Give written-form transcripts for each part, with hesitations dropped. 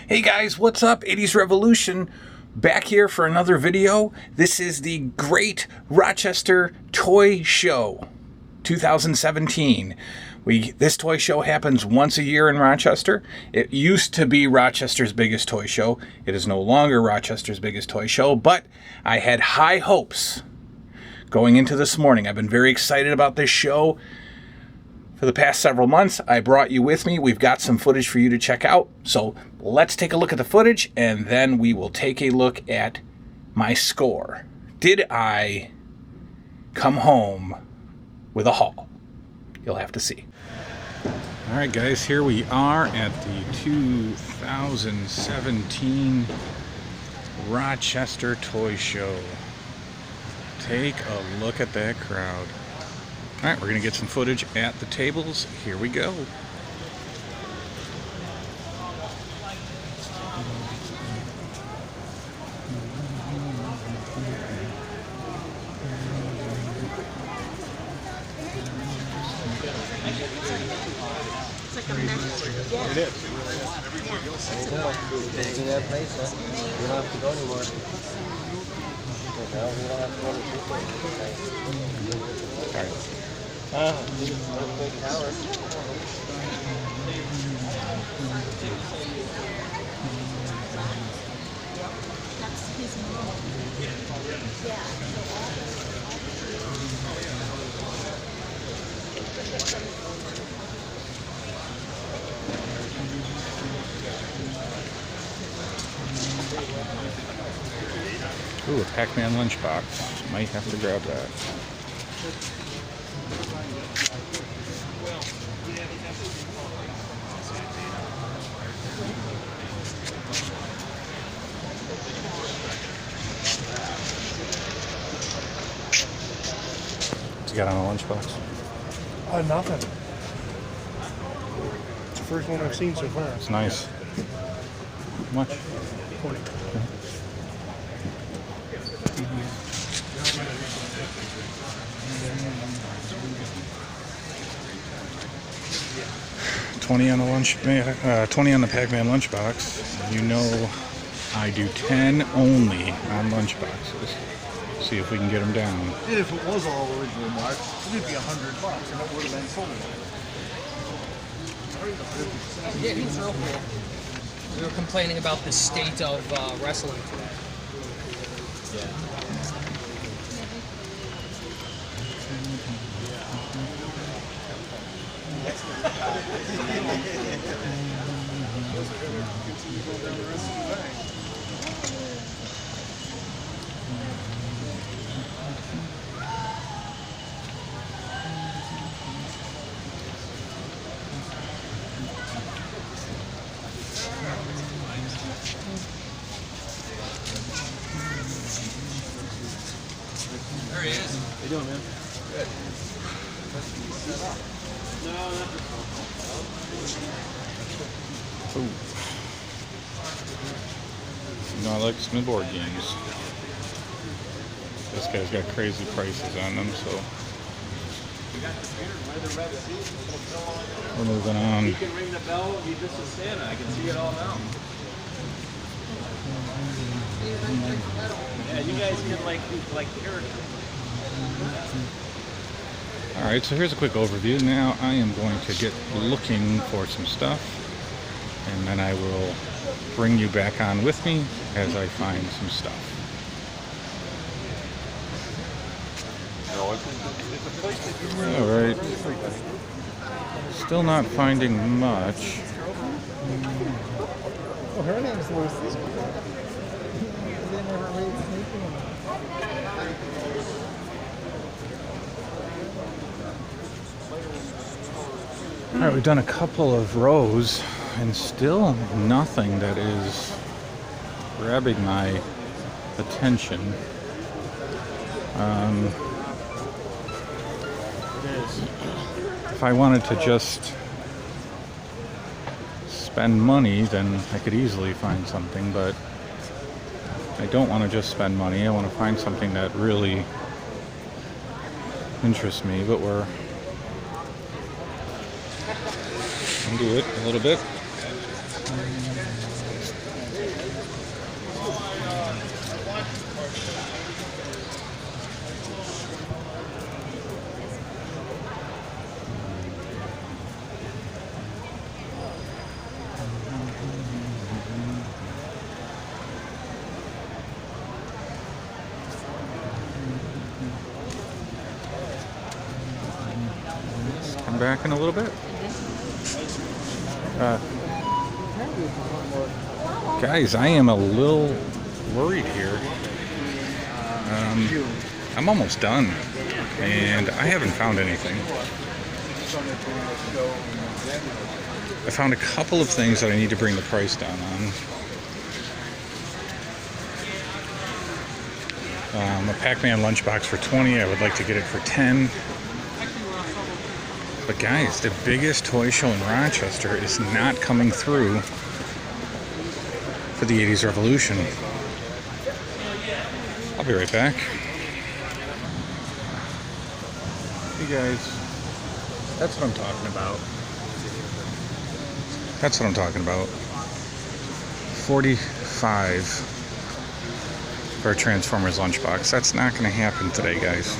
Hey guys, what's up? 80s Revolution back here for another video. This is the Great Rochester Toy Show 2017. This toy show happens once a year in Rochester. It used to be Rochester's biggest toy show. It is no longer Rochester's biggest toy show, but I had high hopes going into this morning. I've been very excited about this show for the past several months. I brought you with me. We've got some footage for you to check out. So let's take a look at the footage, and then we will take a look at my score. Did I come home with a haul? You'll have to see. All right, guys, here we are at the 2017 Rochester Toy Show. Take a look at that crowd. All right, we're going to get some footage at the tables. Here we go. It's like a mess. Yeah. It is. It's in that place, huh? You don't have to go anymore. No, we don't have to go to big tower. That's his mom. Yeah. Ooh, a Pac-Man lunchbox. Might have to grab that. What's you got on a lunchbox? Nothing. It's the first one I've seen so far. It's nice. How much? 20. 20 on the 20 on the Pac-Man lunchbox. You know, I do 10 only on lunchboxes. See if we can get them down. And if it was all original mark, it'd be $100 and it would have been sold. Yeah, he's real cool. We were complaining about the state of wrestling today. There he is. How you doing, man? Good. Ooh. You know, I like some board games. This guy's got crazy prices on them, so we're moving on. You can ring the bell, you just a Santa. I can see it all now. Yeah, you guys can like characters. Alright, so here's a quick overview. Now I am going to get looking for some stuff, and then I will bring you back on with me as I find some stuff. Alright, still not finding much. Oh, her name's Lucy. They never made sneaking. Alright, we've done a couple of rows and still nothing that is grabbing my attention. If I wanted to just spend money, then I could easily find something, but I don't want to just spend money. I want to find something that really interests me, but we're undo it a little bit. back in a little bit. Guys, I am a little worried here. I'm almost done, and I haven't found anything. I found a couple of things that I need to bring the price down on. A Pac-Man lunchbox for 20. I would like to get it for 10. But guys, the biggest toy show in Rochester is not coming through for the 80s Revolution. I'll be right back. Hey guys, that's what I'm talking about. That's what I'm talking about. 45 for a Transformers lunchbox. That's not going to happen today, guys.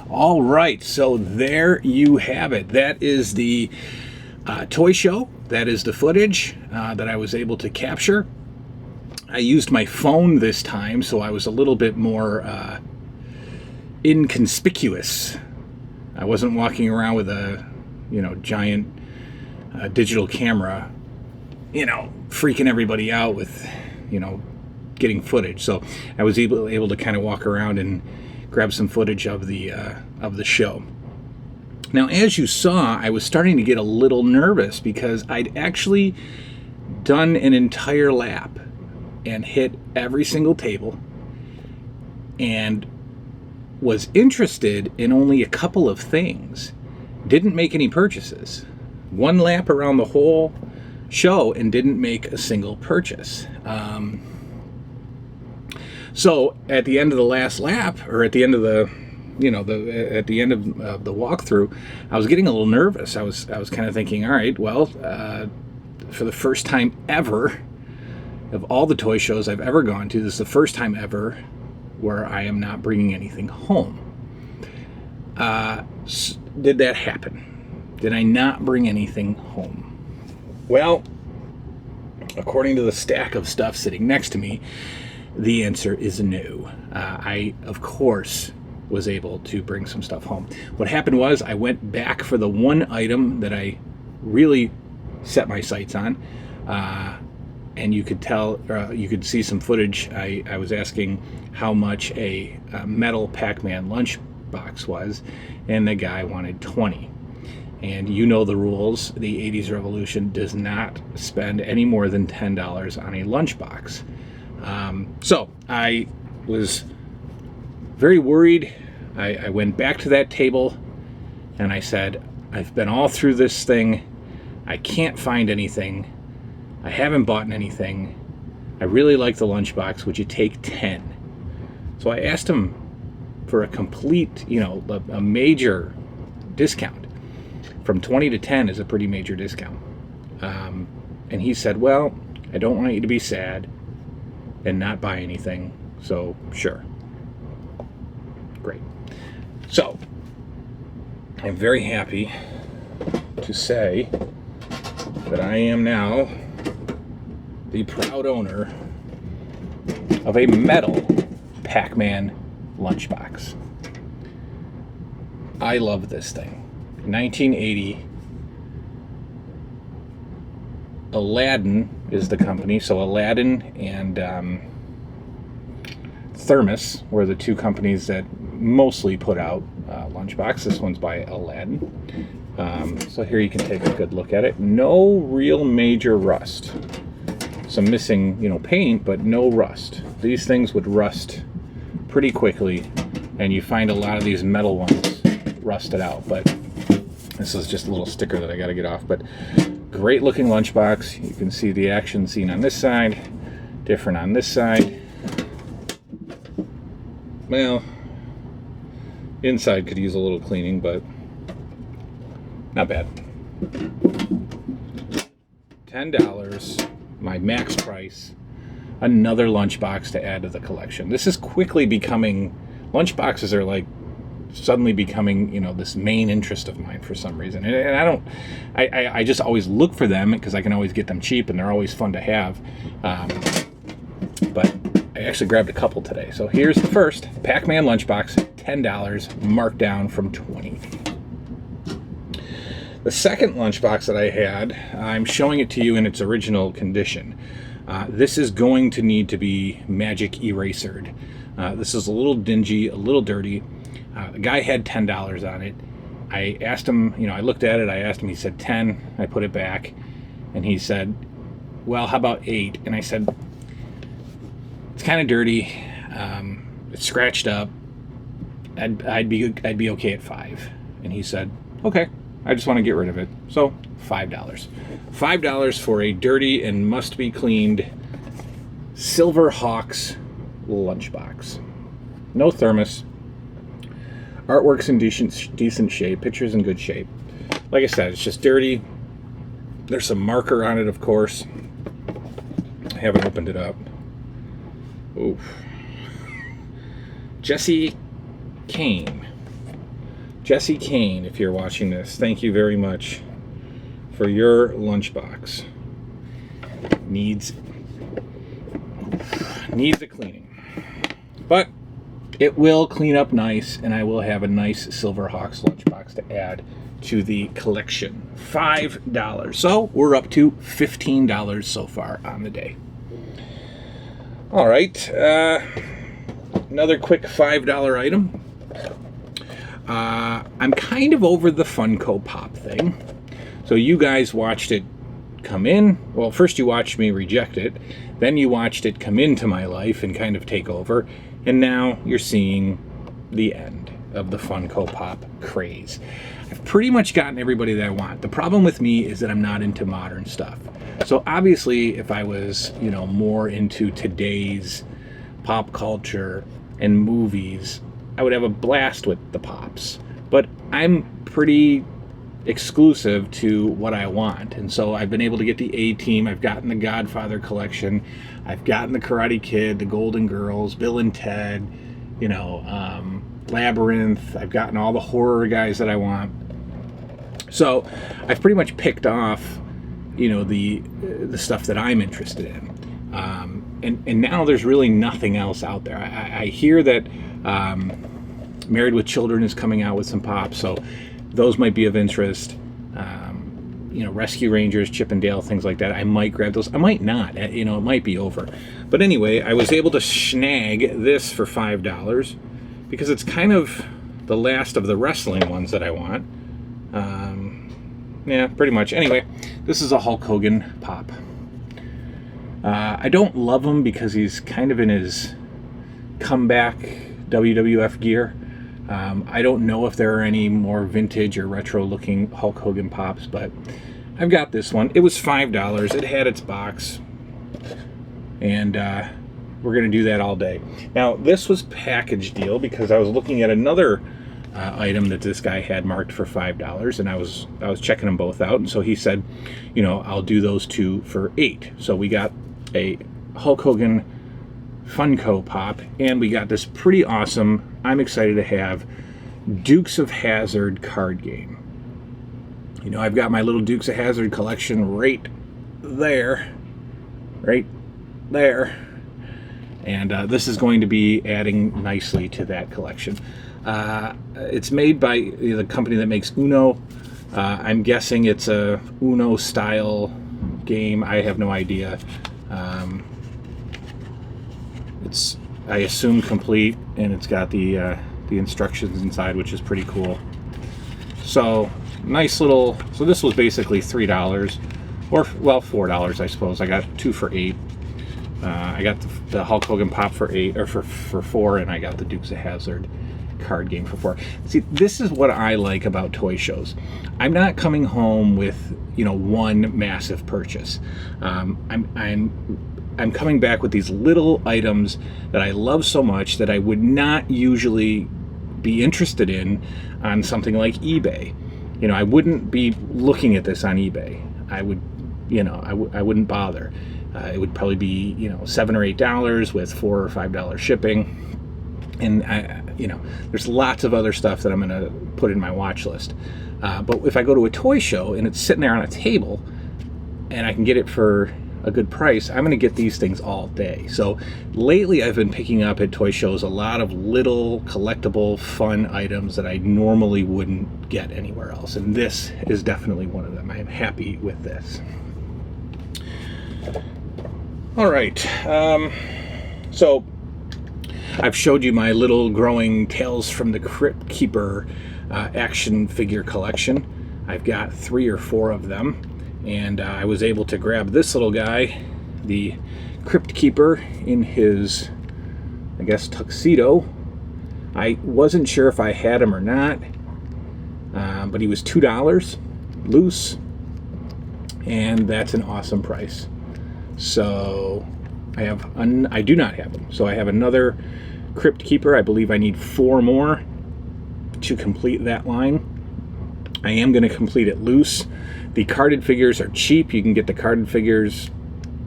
All right, so there you have it. That is the toy show. That is the footage that I was able to capture. I used my phone this time, so I was a little bit more inconspicuous. I wasn't walking around with a, giant digital camera, freaking everybody out with, getting footage. So I was able to kind of walk around and grab some footage of the show. Now, as you saw, I was starting to get a little nervous because I'd actually done an entire lap and hit every single table and was interested in only a couple of things. Didn't make any purchases. One lap around the whole show and didn't make a single purchase. So at the end of the last lap, or at the end of the at the end of the walkthrough, I was getting a little nervous. I was kind of thinking, all right, well, for the first time ever, of all the toy shows I've ever gone to, this is the first time ever where I am not bringing anything home. Did that happen? Did I not bring anything home? Well, according to the stack of stuff sitting next to me, the answer is no. I, of course, was able to bring some stuff home. What happened was I went back for the one item that I really set my sights on, and you could tell, you could see some footage. I was asking how much a metal Pac-Man lunchbox was, and the guy wanted 20. And you know the rules. The 80s Revolution does not spend any more than $10 on a lunchbox. So I was very worried. I went back to that table and I said, I've been all through this thing. I can't find anything. I haven't bought anything. I really like the lunchbox. Would you take 10? So I asked him for a complete, a major discount. From 20 to 10 is a pretty major discount. And he said, well, I don't want you to be sad and not buy anything, so sure. Great. So, I'm very happy to say that I am now the proud owner of a metal Pac-Man lunchbox. I love this thing. 1980. Aladdin is the company, so Aladdin and Thermos were the two companies that mostly put out lunchbox. This one's by Aladdin. So here you can take a good look at it. No real major rust. Some missing, paint, but no rust. These things would rust pretty quickly, and you find a lot of these metal ones rusted out, but this is just a little sticker that I got to get off. But great looking lunchbox. You can see the action scene on this side, different on this side. Well, inside could use a little cleaning, but not bad. $10, my max price. Another lunchbox to add to the collection. This is quickly becoming, lunchboxes are suddenly becoming, this main interest of mine for some reason. And I just always look for them because I can always get them cheap and they're always fun to have. But I actually grabbed a couple today. So here's the first Pac-Man lunchbox, $10, marked down from 20. The second lunchbox that I had, I'm showing it to you in its original condition. This is going to need to be magic erasered. This is a little dingy, a little dirty. The guy had $10 on it. I asked him, you know, I looked at it, I asked him, he said 10. I put it back, and he said, well, how about 8? And I said, it's kind of dirty. It's scratched up. I'd be okay at 5. And he said, okay, I just want to get rid of it. So $5. $5 for a dirty and must be cleaned Silver Hawks lunchbox. No thermos. Artwork's in decent shape. Picture's in good shape. Like I said, it's just dirty. There's some marker on it, of course. I haven't opened it up. Oof. Jesse Kane. Jesse Kane, if you're watching this, thank you very much for your lunchbox. Needs a cleaning. But it will clean up nice, and I will have a nice Silver Hawks lunchbox to add to the collection. $5. So we're up to $15 so far on the day. All right. Another quick $5 item. I'm kind of over the Funko Pop thing. So you guys watched it come in. Well, first you watched me reject it. Then you watched it come into my life and kind of take over. And now you're seeing the end of the Funko Pop craze. I've pretty much gotten everybody that I want. The problem with me is that I'm not into modern stuff. So obviously, if I was, you know, more into today's pop culture and movies, I would have a blast with the Pops. But I'm pretty exclusive to what I want. And so I've been able to get the A-Team. I've gotten the Godfather collection. I've gotten the Karate Kid, the Golden Girls, Bill and Ted, you know, Labyrinth. I've gotten all the horror guys that I want. So I've pretty much picked off, you know, the stuff that I'm interested in. And now there's really nothing else out there. I hear that Married with Children is coming out with some Pops, so those might be of interest. You know, Rescue Rangers, Chip and Dale, things like that. I might grab those. I might not. You know, it might be over. But anyway, I was able to snag this for $5 because it's kind of the last of the wrestling ones that I want. Yeah, pretty much. Anyway, this is a Hulk Hogan Pop. I don't love him because he's kind of in his comeback WWF gear. I don't know if there are any more vintage or retro looking Hulk Hogan Pops, but I've got this one. It was $5. It had its box, and we're going to do that all day. Now, this was package deal because I was looking at another item that this guy had marked for $5, and I was checking them both out, and so he said, you know, I'll do those two for $8. So we got a Hulk Hogan Funko Pop, and we got this pretty awesome, I'm excited to have, Dukes of Hazzard card game. You know, I've got my little Dukes of Hazzard collection right there. And this is going to be adding nicely to that collection. It's made by the company that makes Uno. I'm guessing it's a Uno style game. I have no idea. It's, I assume, complete, and it's got the instructions inside, which is pretty cool. So nice little. So this was basically $3, or well, $4, I suppose. I got 2 for $8. I got the Hulk Hogan Pop for $8, or for $4, and I got the Dukes of Hazzard card game for $4. See, this is what I like about toy shows. I'm not coming home with, you know, one massive purchase. I'm coming back with these little items that I love so much that I would not usually be interested in on something like eBay. You know, I wouldn't be looking at this on eBay. I would, you know, I wouldn't bother. It would probably be, you know, $7 or $8 with $4 or $5 shipping. And, you know, there's lots of other stuff that I'm going to put in my watch list. But if I go to a toy show and it's sitting there on a table and I can get it for a good price, I'm going to get these things all day. So lately I've been picking up at toy shows a lot of little collectible fun items that I normally wouldn't get anywhere else, and this is definitely one of them. I am happy with this. All right, so I've showed you my little growing Tales from the Crypt Keeper action figure collection. I've got 3 or 4 of them, and I was able to grab this little guy, the Crypt Keeper, in his, I guess, tuxedo. I wasn't sure if I had him or not, but he was $2 loose, and that's an awesome price. So I do not have him. So I have another Crypt Keeper. I believe I need 4 more to complete that line. I am going to complete it loose. The carded figures are cheap. You can get the carded figures,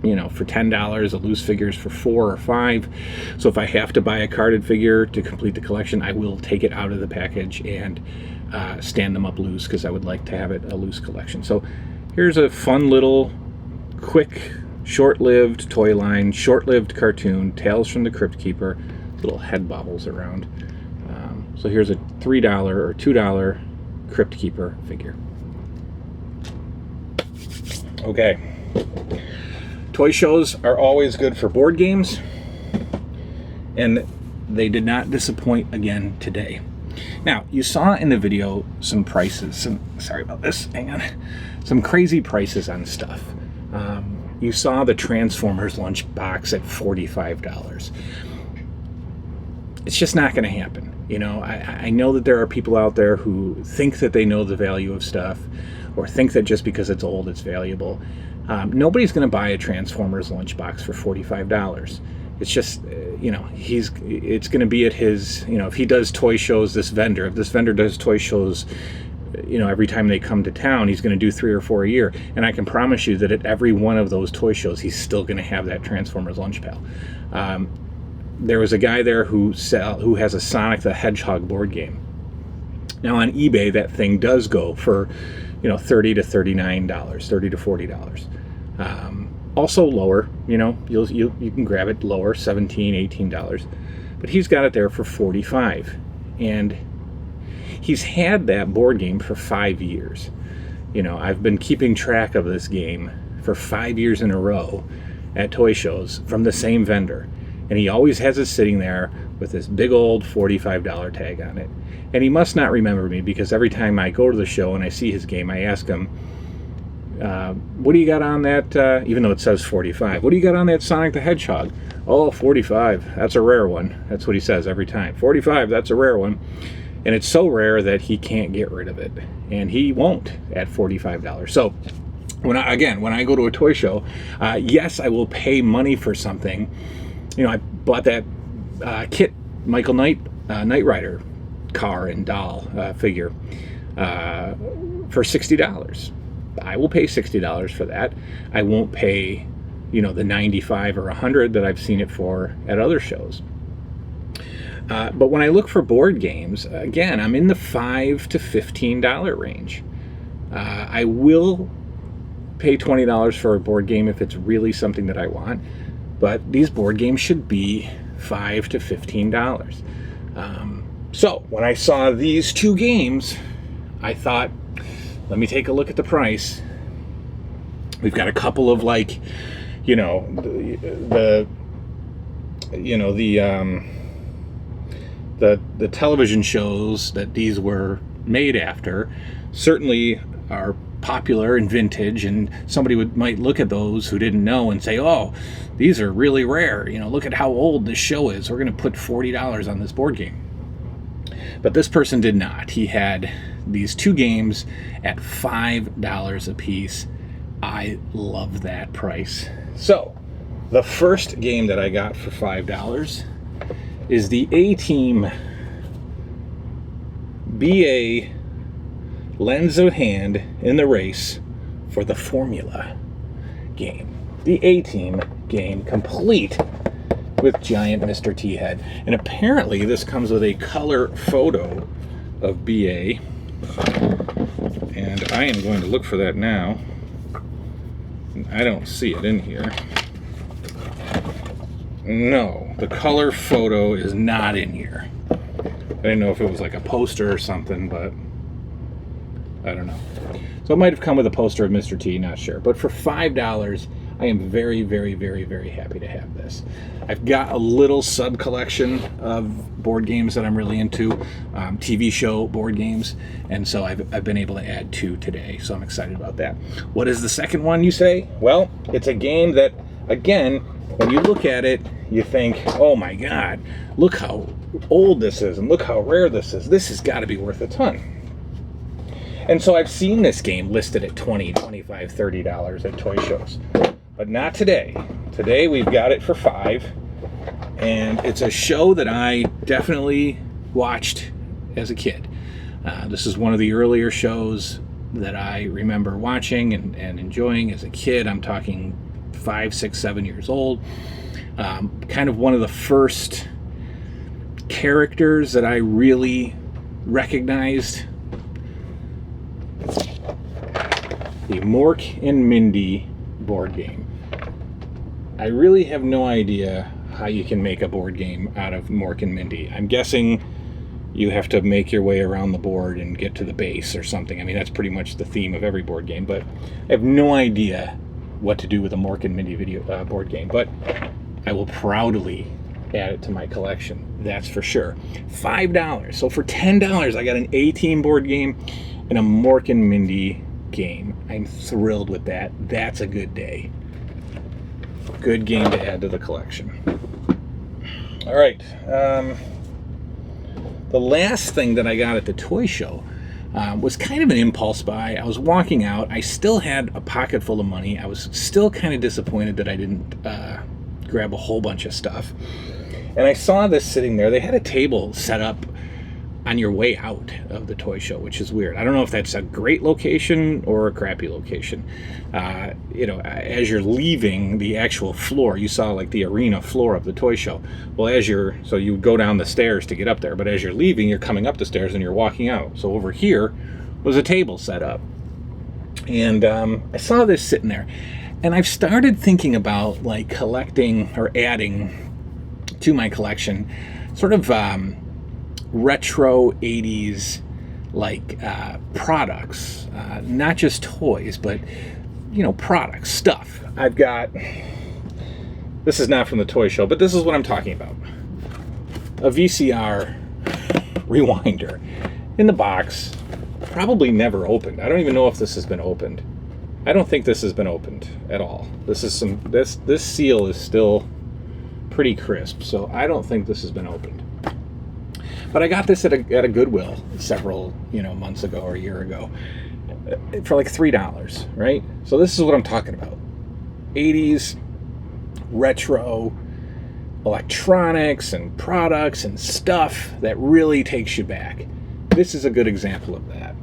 you know, for $10. The loose figures for $4 or $5. So if I have to buy a carded figure to complete the collection, I will take it out of the package and stand them up loose, because I would like to have it a loose collection. So here's a fun little, quick, short-lived toy line, short-lived cartoon, Tales from the Crypt Keeper, little head bobbles around. So here's a $3 or $2 Crypt Keeper figure. Okay. Toy shows are always good for board games, and they did not disappoint again today. Now, you saw in the video some prices, sorry about this, hang on, some crazy prices on stuff. You saw the Transformers lunchbox at $45. It's just not going to happen. You know, I know that there are people out there who think that they know the value of stuff, or think that just because it's old, it's valuable. Nobody's going to buy a Transformers lunchbox for $45. It's just, you know, it's going to be at his, you know, if he does toy shows, if this vendor does toy shows, you know, every time they come to town, he's going to do 3 or 4 a year. And I can promise you that at every one of those toy shows, he's still going to have that Transformers lunch pail. There was a guy there who has a Sonic the Hedgehog board game. Now on eBay, that thing does go for, you know, $30 to $39, $30 to $40. Also lower, you know, you can grab it lower, $17, $18. But he's got it there for $45. And he's had that board game for 5 years. You know, I've been keeping track of this game for 5 years in a row at toy shows from the same vendor. And he always has it sitting there with this big old $45 tag on it. And he must not remember me, because every time I go to the show and I see his game, I ask him, what do you got on that, even though it says 45, what do you got on that Sonic the Hedgehog? Oh, 45, that's a rare one. That's what he says every time. 45, that's a rare one. And it's so rare that he can't get rid of it. And he won't at $45. So when I go to a toy show, yes, I will pay money for something. You know, I bought that Kit Michael Knight Rider car and doll figure for $60. I will pay $60 for that. I won't pay, you know, the $95 or $100 that I've seen it for at other shows. But when I look for board games, again, I'm in the $5 to $15 range. I will pay $20 for a board game if it's really something that I want. But these board games should be $5 to $15. So when I saw these 2 games, I thought, let me take a look at the price. We've got a couple of, like, you know, the television shows that these were made after certainly are popular and vintage, and somebody might look at those who didn't know and say, oh, these are really rare. You know, look at how old this show is. We're going to put $40 on this board game. But this person did not. He had these 2 games at $5 a piece. I love that price. So the first game that I got for $5 is the A-Team BA lends a hand in the race for the Formula game. The A-Team game, complete with giant Mr. T-Head. And apparently this comes with a color photo of BA. And I am going to look for that now. I don't see it in here. No, the color photo is not in here. I didn't know if it was like a poster or something, but I don't know. So it might have come with a poster of Mr. T, not sure. But for $5, I am very, very, very, very happy to have this. I've got a little sub-collection of board games that I'm really into, TV show board games, and so I've been able to add 2 today, so I'm excited about that. What is the second one, you say? Well, it's a game that, again, when you look at it, you think, oh my God, look how old this is, and look how rare this is. This has got to be worth a ton. And so I've seen this game listed at $20, $25, $30 at toy shows. But not today. Today we've got it for $5. And it's a show that I definitely watched as a kid. This is one of the earlier shows that I remember watching and enjoying as a kid. I'm talking 5, 6, 7 years old. Kind of one of the first characters that I really recognized. The Mork and Mindy board game. I really have no idea how you can make a board game out of Mork and Mindy. I'm guessing you have to make your way around the board and get to the base or something. I mean, that's pretty much the theme of every board game, but I have no idea what to do with a Mork and Mindy board game, but I will proudly add it to my collection, that's for sure. $5. So for $10, I got an A-Team board game and a Mork and Mindy game. I'm thrilled with that. That's a good day. Good game to add to the collection. All right. The last thing that I got at the toy show was kind of an impulse buy. I was walking out. I still had a pocket full of money. I was still kind of disappointed that I didn't grab a whole bunch of stuff. And I saw this sitting there. They had a table set up on your way out of the toy show, which is weird. I don't know if that's a great location or a crappy location. As you're leaving the actual floor, you saw like the arena floor of the toy show. Well, so you go down the stairs to get up there, but as you're leaving, you're coming up the stairs and you're walking out. So over here was a table set up. And I saw this sitting there. And I've started thinking about like collecting or adding to my collection sort of retro 80s like products, not just toys, but products, stuff. I've got, this is not from the toy show, but this is what I'm talking about. A VCR rewinder in the box, probably never opened. I don't even know if this has been opened. I don't think this has been opened at all. This seal is still pretty crisp, so I don't think this has been opened. But I got this at a Goodwill several months ago or a year ago for like $3, right? So this is what I'm talking about. 80s retro electronics and products and stuff that really takes you back. This is a good example of that.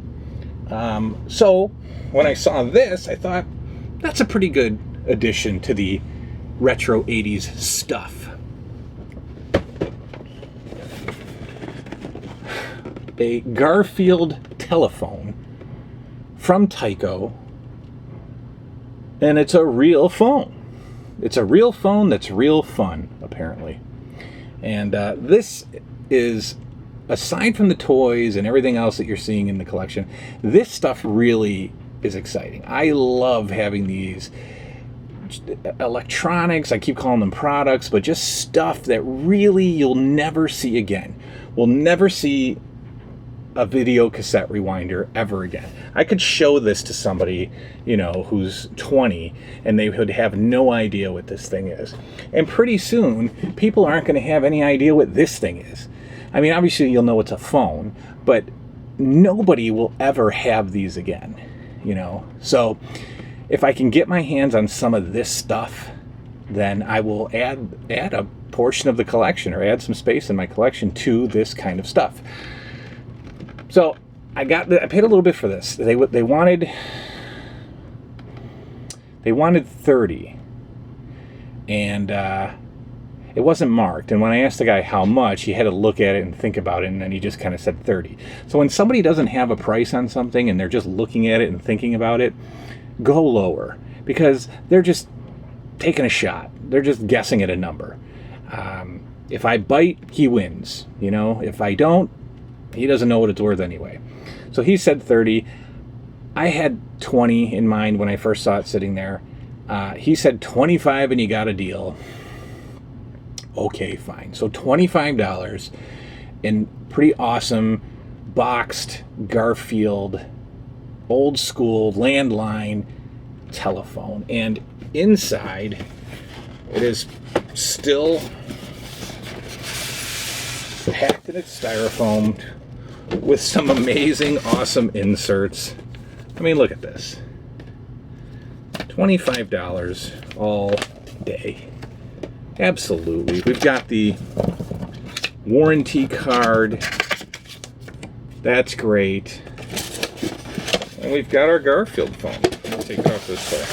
So when I saw this, I thought that's a pretty good addition to the retro 80s stuff. A Garfield telephone from Tyco, and it's a real phone. It's a real phone that's real fun, apparently. And this is, aside from the toys and everything else that you're seeing in the collection, this stuff really is exciting. I love having these electronics, I keep calling them products, but just stuff that really you'll never see again. We'll never see a video cassette rewinder ever again. I could show this to somebody, who's 20, and they would have no idea what this thing is. And pretty soon, people aren't going to have any idea what this thing is. I mean, obviously you'll know it's a phone, but nobody will ever have these again, So if I can get my hands on some of this stuff, then I will add a portion of the collection or add some space in my collection to this kind of stuff. So I paid a little bit for this. They wanted 30, and it wasn't marked. And when I asked the guy how much, he had to look at it and think about it, and then he just kind of said 30. So when somebody doesn't have a price on something and they're just looking at it and thinking about it, go lower. because they're just taking a shot. They're just guessing at a number. If I bite, he wins. You know, if I don't, he doesn't know what it's worth anyway. So he said 30. I had 20 in mind when I first saw it sitting there. He said 25 and you got a deal. Okay, fine. So $25 in pretty awesome boxed Garfield old school landline telephone. And inside it is still packed in its styrofoam with some amazing, awesome inserts. I mean, look at this. $25 all day. Absolutely. We've got the warranty card. That's great. And we've got our Garfield phone. Let's take off this way.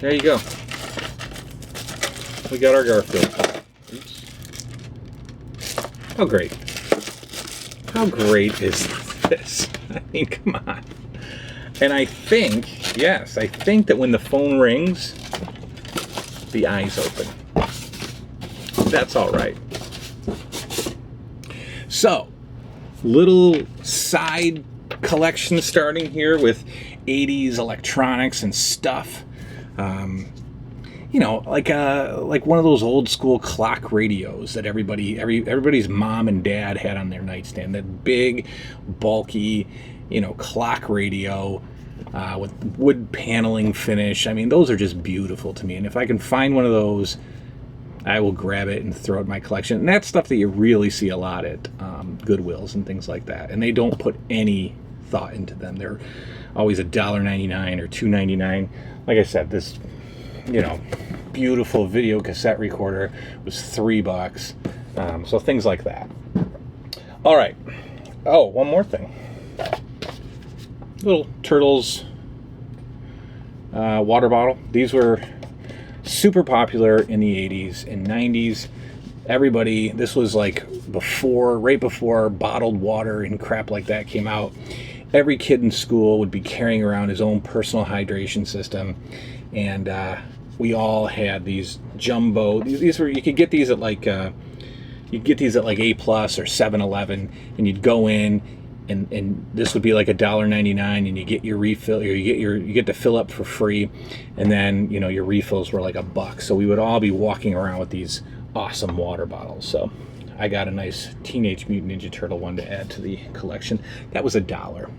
There you go. We got our Garfield phone. Oops. How great. How great is this? I mean, come on. And I think, yes, I think that when the phone rings, the eyes open. That's all right. So, little side collection starting here with 80s electronics and stuff. You know, like one of those old school clock radios that everybody's mom and dad had on their nightstand. That big, bulky, you know, clock radio with wood paneling finish. I mean, those are just beautiful to me. And if I can find one of those, I will grab it and throw it in my collection. And that's stuff that you really see a lot at Goodwills and things like that. And they don't put any thought into them. They're always $1.99 or $2.99. Like I said, this, you know, beautiful video cassette recorder was $3. So things like that. All right. Oh, one more thing. Little Turtles water bottle. These were super popular in the 80s and 90s. Everybody, this was like right before bottled water and crap like that came out. Every kid in school would be carrying around his own personal hydration system. And we all had these jumbo. These were, you could get these at like A+ or 7-Eleven, and you'd go in, and this would be like $1.99, and you get your refill, or you get to fill up for free, and then, you know, your refills were like $1. So we would all be walking around with these awesome water bottles. So I got a nice Teenage Mutant Ninja Turtle one to add to the collection. That was $1,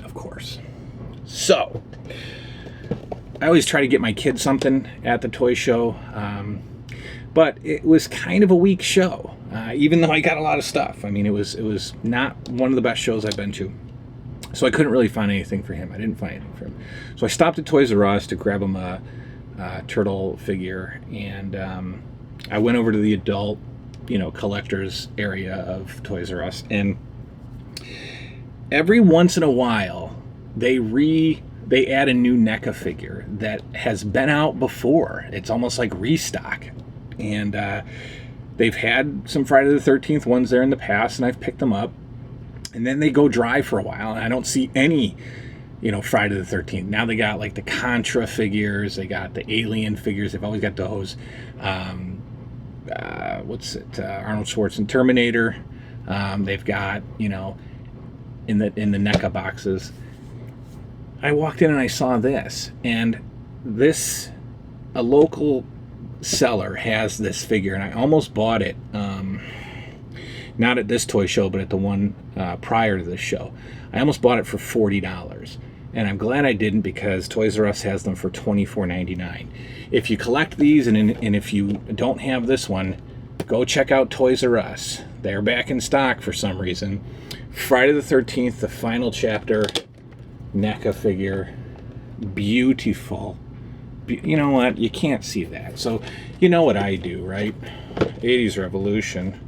of course. So I always try to get my kids something at the toy show, but it was kind of a weak show, even though I got a lot of stuff. I mean, it was not one of the best shows I've been to, so I couldn't really find anything for him. I didn't find anything for him. So I stopped at Toys R Us to grab him a turtle figure, and I went over to the adult, you know, collectors area of Toys R Us, and every once in a while they add a new NECA figure that has been out before. It's almost like restock. And they've had some Friday the 13th ones there in the past, and I've picked them up. And then they go dry for a while, and I don't see any, you know, Friday the 13th. Now they got like the Contra figures, they got the Alien figures, they've always got those. Arnold Schwarzenegger Terminator. They've got, you know, in the NECA boxes. I walked in and I saw this, and a local seller has this figure, and I almost bought it, not at this toy show, but at the one prior to this show. I almost bought it for $40, and I'm glad I didn't, because Toys R Us has them for $24.99. If you collect these, and if you don't have this one, go check out Toys R Us. They're back in stock for some reason. Friday the 13th, the final chapter NECA figure, beautiful. You know what? You can't see that. So you know what I do, right? 80s Revolution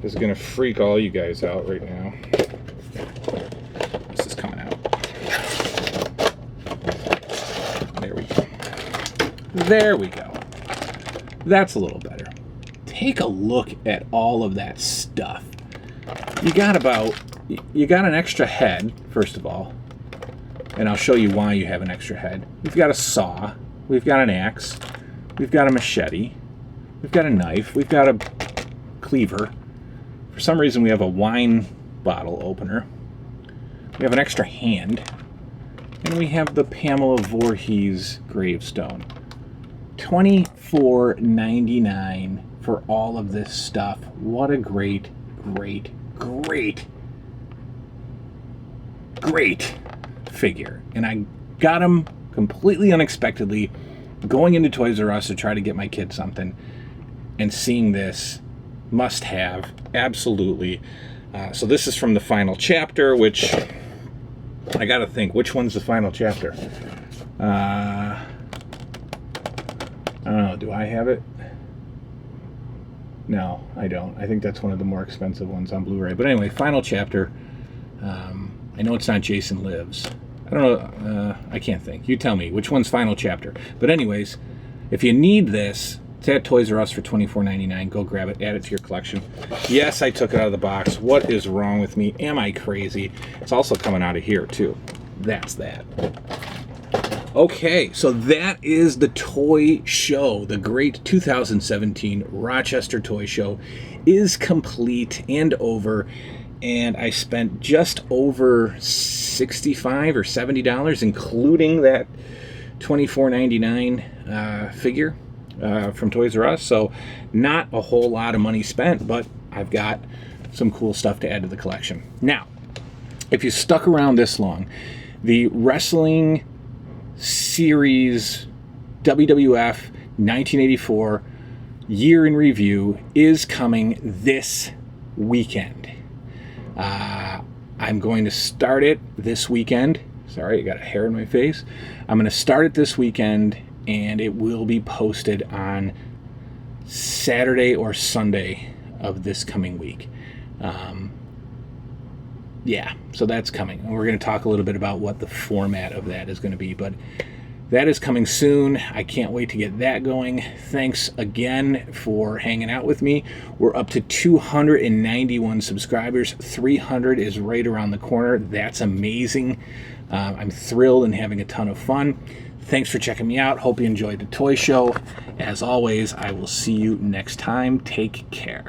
is going to freak all you guys out right now. This is coming out. There we go. There we go. That's a little better. Take a look at all of that stuff. You got about you got an extra head, first of all, and I'll show you why you have an extra head. We've got a saw, we've got an axe, we've got a machete, we've got a knife, we've got a cleaver. For some reason we have a wine bottle opener. We have an extra hand, and we have the Pamela Voorhees gravestone. $24.99 for all of this stuff. What a great, great, great, great figure. And I got him completely unexpectedly, going into Toys R Us to try to get my kid something, and seeing this must have, absolutely. So this is from the final chapter, which I gotta think, which one's the final chapter? I don't know, do I have it? No, I don't. I think that's one of the more expensive ones on Blu-ray. But anyway, final chapter. I know it's not Jason Lives. I don't know, I can't think. You tell me, which one's final chapter? But anyways, if you need this, it's at Toys R Us for $24.99. Go grab it, add it to your collection. Yes, I took it out of the box. What is wrong with me? Am I crazy? It's also coming out of here, too. That's that. Okay, so that is the toy show. The great 2017 Rochester Toy Show is complete and over. And I spent just over $65 or $70, including that $24.99 figure from Toys R Us. So not a whole lot of money spent, but I've got some cool stuff to add to the collection. Now, if you stuck around this long, the Wrestling Series WWF 1984 Year in Review is coming this weekend. I'm going to start it this weekend. Sorry, I got a hair in my face. I'm going to start it this weekend, and it will be posted on Saturday or Sunday of this coming week. Yeah, so that's coming. And we're going to talk a little bit about what the format of that is going to be, but that is coming soon. I can't wait to get that going. Thanks again for hanging out with me. We're up to 291 subscribers. 300 is right around the corner. That's amazing. I'm thrilled and having a ton of fun. Thanks for checking me out. Hope you enjoyed the toy show. As always, I will see you next time. Take care.